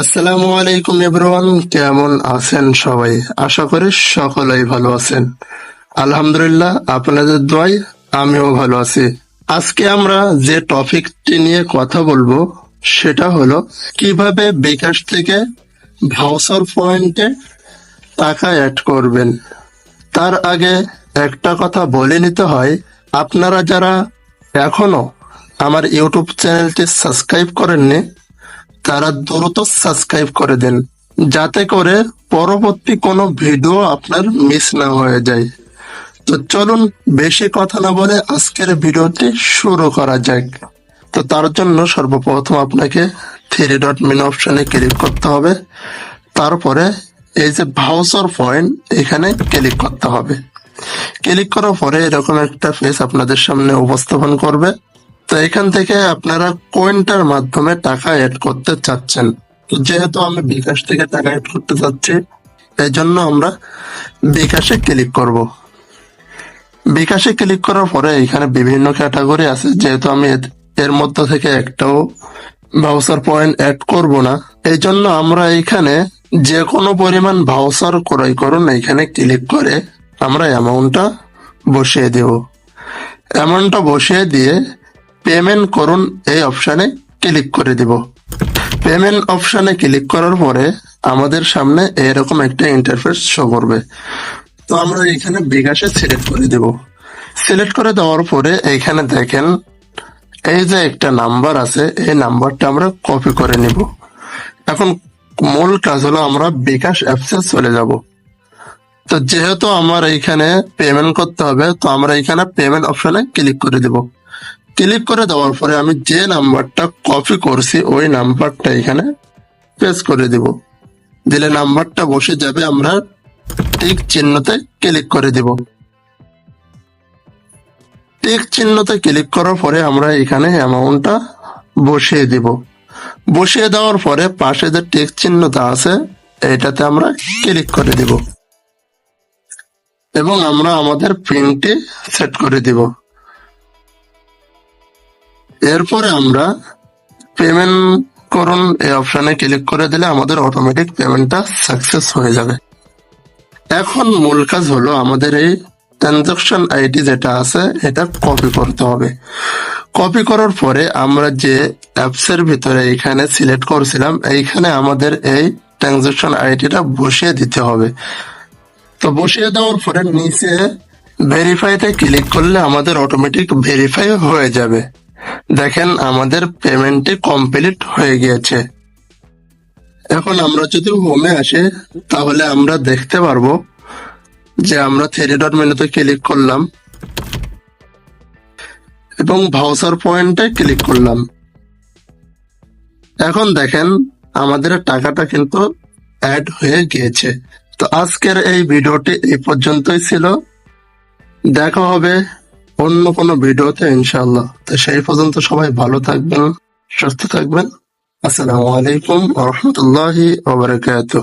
আসসালামু আলাইকুম এভরিওয়ান, কেমন আছেন সবাই? আশা করি সকলেই ভালো আছেন। আলহামদুলিল্লাহ, আপনাদের দোয়ায় আমিও ভালো আছি। আজকে আমরা যে টপিকটি নিয়ে কথা বলবো সেটা হলো কিভাবে বিকাশ থেকে ভাউচার পয়েন্টে টাকা অ্যাড করবেন। তার আগে একটা কথা বলে নিতে হয়, আপনারা যারা এখনো আমার ইউটিউব চ্যানেলটি সাবস্ক্রাইব করেননি তারা দ্রুত সাবস্ক্রাইব করে দেন, যাতে করে পরবর্তী কোনো ভিডিও আপনার মিস না হয়ে যায়। তো চলুন বেশি কথা না বলে আজকের ভিডিওটি শুরু করা যাক। তো তার জন্য সর্বপ্রথম আপনাকে থ্রি ডট মেনু অপশনে ক্লিক করতে হবে। তারপরে এই যে ভাউচার পয়েন্ট এখানে ক্লিক করতে হবে। ক্লিক করার পরে এরকম একটা পেজ আপনাদের সামনে উপস্থাপন করবে। তো এখান থেকে আপনারা কয়েনটার মাধ্যমে টাকা অ্যাড করতে চাচ্ছেন। তো যেহেতু আমি বিকাশ থেকে টাকা অ্যাড করতে চাচ্ছি, এই জন্য আমরা বিকাশে ক্লিক করব। বিকাশে ক্লিক করার পরে এখানে বিভিন্ন ক্যাটাগরি আছে, যেহেতু আমি এর মধ্যে থেকে একটাও ভাউচার পয়েন্ট অ্যাড করব না, এই জন্য আমরা এখানে যে কোনো পরিমাণ ভাউচার ক্রয় করুন এখানে ক্লিক করে আমরা অ্যামাউন্টটা বসিয়ে দেব। অ্যামাউন্টটা বসিয়ে দিয়ে পেমেন্ট করুন এই অপশানে ক্লিক করে দিব। পেমেন্ট অপশানে ক্লিক করার পরে আমাদের সামনে এরকম একটা ইন্টারফেস শো করবে। তো আমরা এখানে বিকাশে সিলেক্ট করে দেব। সিলেক্ট করে দেওয়ার পরে এইখানে দেখেন এই যে একটা নাম্বার আছে, এই নাম্বারটা আমরা কপি করে নিব। এখন মূল কাজ হলো আমরা বিকাশ অ্যাপসে চলে যাব। তো যেহেতু আমার এইখানে পেমেন্ট করতে হবে, তো আমরা এখানে পেমেন্ট অপশনে ক্লিক করে দেব। ক্লিক করে দেওয়ার পরে আমি যে নাম্বারটা কপি করছি ওই নাম্বারটা এখানে পেস্ট করে দিব। দিলে নাম্বারটা বসে যাবে, আমরা টিক চিহ্নতে ক্লিক করে দিব। টিক চিহ্নতে ক্লিক করার পরে আমরা এখানে অ্যামাউন্টটা বসিয়ে দিব। বসিয়ে দেওয়ার পরে পাশে যে টিক চিহ্নটা আছে এটাতে আমরা ক্লিক করে দিব এবং আমরা আমাদের পিনটি সেট করে দিব। এরপরে আমরা পেমেন্ট করুন এই অপশনে ক্লিক করে দিলে আমাদের অটোমেটিক পেমেন্টটা সাকসেস হয়ে যাবে। এখন মূল কাজ হলো আমাদের এই ট্রানজাকশন আইডি যেটা আছে এটা কপি করতে হবে। কপি করার পরে আমরা যে অ্যাপসের ভিতরে এখানে সিলেক্ট করছিলাম এইখানে আমাদের এই ট্রানজাকশন আইডিটা বসিয়ে দিতে হবে। তো বসিয়ে দেওয়ার পরে নিচে ভেরিফাইতে ক্লিক করলে আমাদের অটোমেটিক ভেরিফাই হয়ে যাবে। দেখেন আমাদের পেমেন্টটি কমপ্লিট হয়ে গিয়েছে। এখন আমরা যদি হোমে আসি তাহলে আমরা দেখতে পারবো যে আমরা থ্রি ডট মেনুতে ক্লিক করলাম এবং ভাউচার পয়েন্টে ক্লিক করলাম। এখন দেখেন আমাদের টাকাটা কিন্তু অ্যাড হয়ে গিয়েছে। তো আজকের এই ভিডিওটি এই পর্যন্তই ছিল। দেখা হবে অন্য কোনো ভিডিওতে ইনশাআল্লাহ। তো সেই পর্যন্ত সবাই ভালো থাকবেন, সুস্থ থাকবেন। আসসালামু আলাইকুম ওয়া রাহমাতুল্লাহি ওয়া বারাকাতুহু।